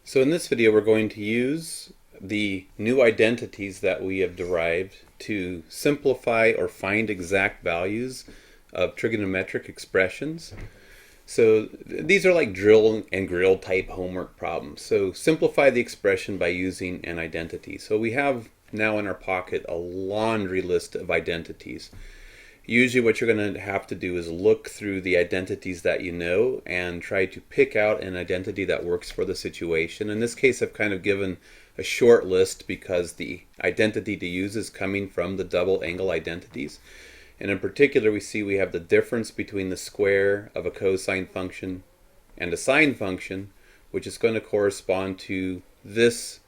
So in this video we're going to use the new identities that we have derived to simplify or find exact values of trigonometric expressions. So these are like drill and grill type homework problems. So simplify the expression by using an identity. So we have now in our pocket a laundry list of identities. Usually what you're going to have to do is look through the identities that you know and try to pick out an identity that works for the situation. In this case, I've kind of given a short list because the identity to use is coming from the double angle identities. And in particular, we see we have the difference between the square of a cosine function and a sine function, which is going to correspond to this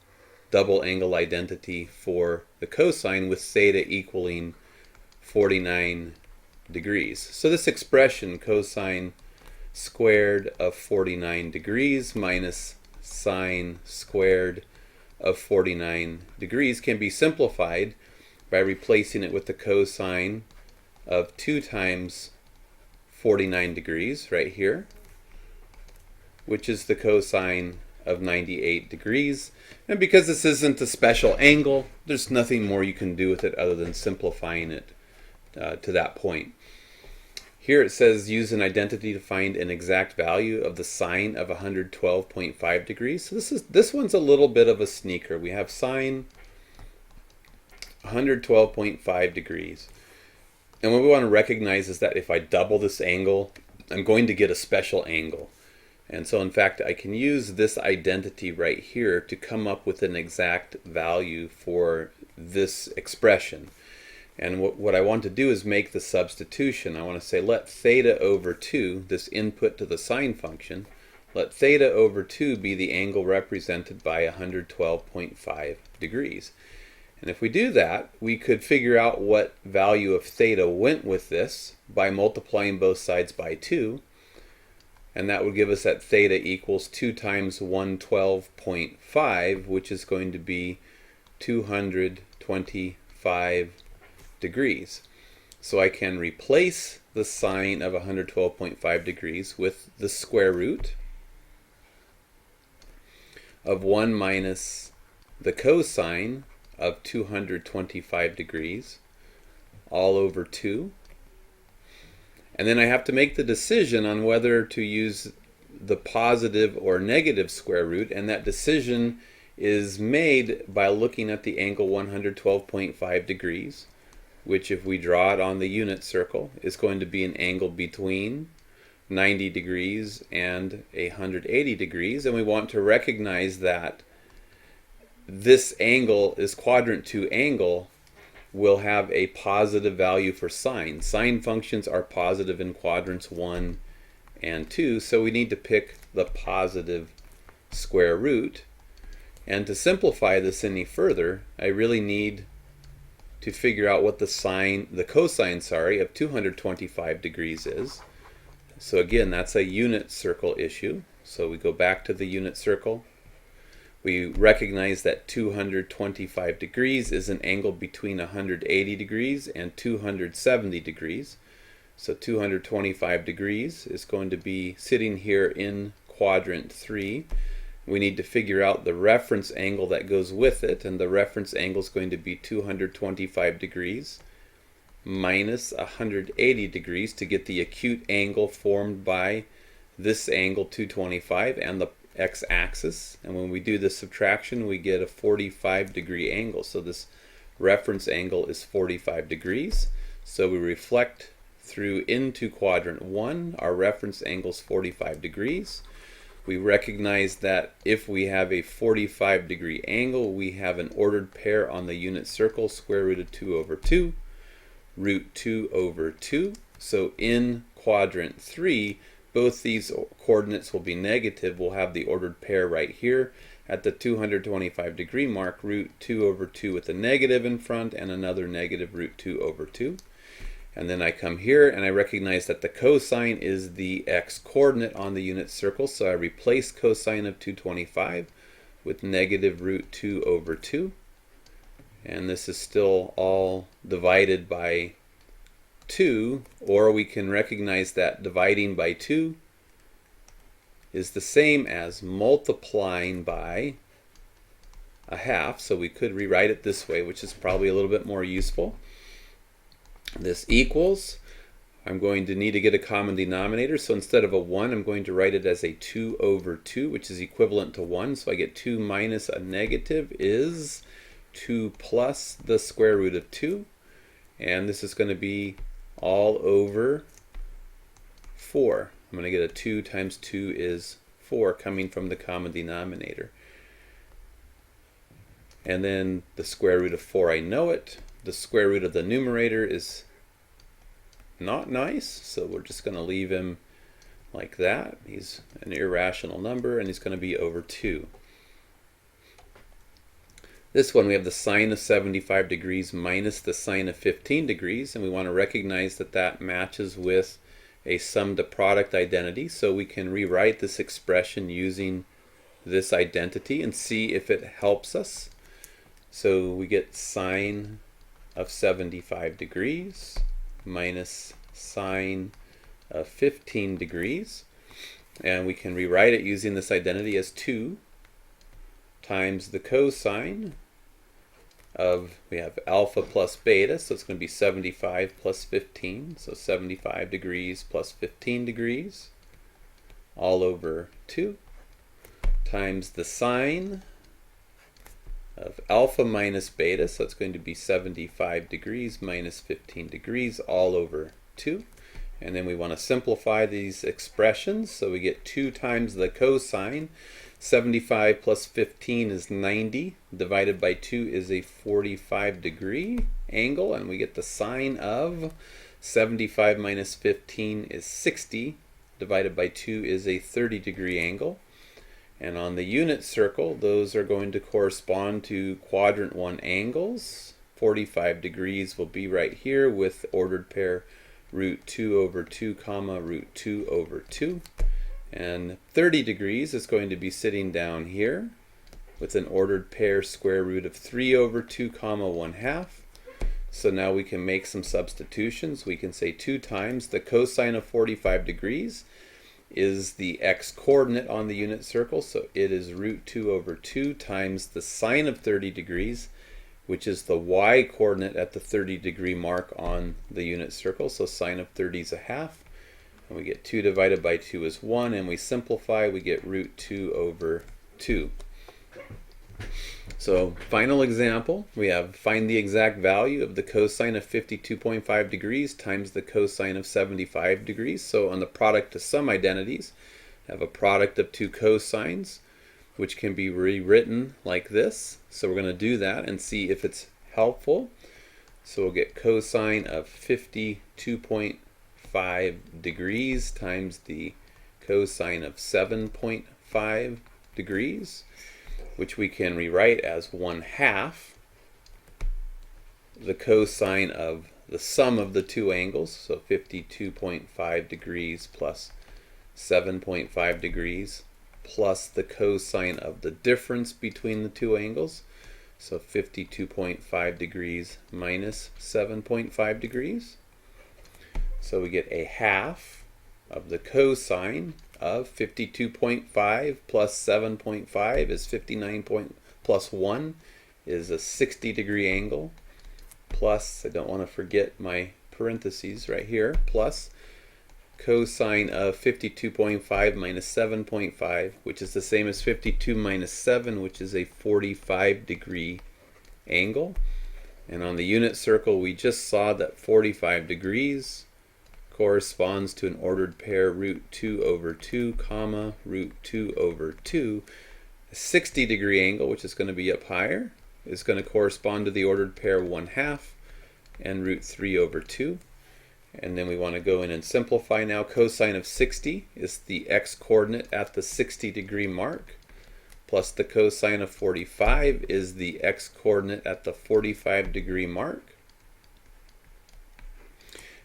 double angle identity for the cosine with theta equaling 49 degrees. So this expression, cosine squared of 49 degrees minus sine squared of 49 degrees, can be simplified by replacing it with the cosine of 2 times 49 degrees right here, which is the cosine of 98 degrees. And because this isn't a special angle, there's nothing more you can do with it other than simplifying it to that point. Here it says use an identity to find an exact value of the sine of 112.5 degrees. So this one's a little bit of a sneaker. We have sine 112.5 degrees. And what we want to recognize is that if I double this angle, I'm going to get a special angle. And so in fact I can use this identity right here to come up with an exact value for this expression. And what I want to do is make the substitution. I want to say let theta over 2, this input to the sine function, let theta over 2 be the angle represented by 112.5 degrees. And if we do that, we could figure out what value of theta went with this by multiplying both sides by 2. And that would give us that theta equals 2 times 112.5, which is going to be 225 degrees. So I can replace the sine of 112.5 degrees with the square root of 1 minus the cosine of 225 degrees all over 2. And then I have to make the decision on whether to use the positive or negative square root, and that decision is made by looking at the angle 112.5 degrees, which if we draw it on the unit circle is going to be an angle between 90 degrees and 180 degrees. And we want to recognize that this angle, this quadrant 2 angle, will have a positive value for sine. Sine functions are positive in quadrants 1 and 2, so we need to pick the positive square root. And to simplify this any further, I really need to figure out what the cosine of 225 degrees is. So again, that's a unit circle issue. So we go back to the unit circle. We recognize that 225 degrees is an angle between 180 degrees and 270 degrees. So 225 degrees is going to be sitting here in quadrant 3. We need to figure out the reference angle that goes with it, and the reference angle is going to be 225 degrees minus 180 degrees to get the acute angle formed by this angle 225 and the x-axis. And when we do the subtraction, we get a 45 degree angle. So this reference angle is 45 degrees. So we reflect through into quadrant 1. Our reference angle is 45 degrees. We recognize that if we have a 45 degree angle, we have an ordered pair on the unit circle, square root of 2 over 2, root 2 over 2. So in quadrant 3, both these coordinates will be negative. We'll have the ordered pair right here at the 225 degree mark, root 2 over 2 with a negative in front and another negative root 2 over 2. And then I come here and I recognize that the cosine is the x-coordinate on the unit circle, so I replace cosine of 225 with negative root 2 over 2. And this is still all divided by 2, or we can recognize that dividing by 2 is the same as multiplying by a half. So we could rewrite it this way, which is probably a little bit more useful. This equals, I'm going to need to get a common denominator. So instead of a 1, I'm going to write it as a 2 over 2, which is equivalent to 1. So I get 2 minus a negative is 2 plus the square root of 2. And this is going to be all over 4. I'm going to get a 2 times 2 is 4 coming from the common denominator. And then the square root of 4, I know it. The square root of the numerator is not nice, so we're just going to leave him like that. He's an irrational number, and he's going to be over 2. This one, we have the sine of 75 degrees minus the sine of 15 degrees, and we want to recognize that that matches with a sum to product identity, so we can rewrite this expression using this identity and see if it helps us. So we get sine of 75 degrees minus sine of 15 degrees, and we can rewrite it using this identity as 2 times the cosine of, we have alpha plus beta, so it's going to be 75 plus 15, so 75 degrees plus 15 degrees, all over 2, times the sine of alpha minus beta, so it's going to be 75 degrees minus 15 degrees, all over 2. And then we want to simplify these expressions, so we get 2 times the cosine. 75 plus 15 is 90, divided by 2 is a 45 degree angle, and we get the sine of 75 minus 15 is 60, divided by 2 is a 30 degree angle. And on the unit circle, those are going to correspond to quadrant 1 angles. 45 degrees will be right here with ordered pair root 2 over 2 comma root 2 over 2. And 30 degrees is going to be sitting down here with an ordered pair square root of 3 over 2 comma 1/2. So now we can make some substitutions. We can say 2 times the cosine of 45 degrees is the x-coordinate on the unit circle, so it is root 2 over 2 times the sine of 30 degrees, which is the y-coordinate at the 30 degree mark on the unit circle, so sine of 30 is a half. And we get 2 divided by 2 is 1, and we simplify, we get root 2 over 2. So final example, we have find the exact value of the cosine of 52.5 degrees times the cosine of 75 degrees. So on the product to sum identities, have a product of 2 cosines, which can be rewritten like this. So we're going to do that and see if it's helpful. So we'll get cosine of 52.5 degrees times the cosine of 7.5 degrees, which we can rewrite as 1/2 the cosine of the sum of the two angles, so 52.5 degrees plus 7.5 degrees, plus the cosine of the difference between the two angles, so 52.5 degrees minus 7.5 degrees. So we get a half of the cosine of 52.5 plus 7.5 is 59 plus 1 is a 60 degree angle, plus, I don't want to forget my parentheses right here, plus cosine of 52.5 minus 7.5, which is the same as 52 minus 7, which is a 45 degree angle. And on the unit circle, we just saw that 45 degrees corresponds to an ordered pair root 2 over 2 comma root 2 over 2. A 60 degree angle, which is going to be up higher, is going to correspond to the ordered pair 1/2 and root 3 over 2. And then we want to go in and simplify now. Cosine of 60 is the x-coordinate at the 60 degree mark, plus the cosine of 45 is the x-coordinate at the 45 degree mark.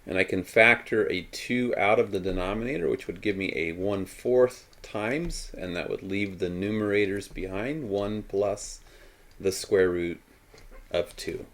And I can factor a 2 out of the denominator, which would give me a 1/4 times, and that would leave the numerators behind, 1 plus the square root of 2.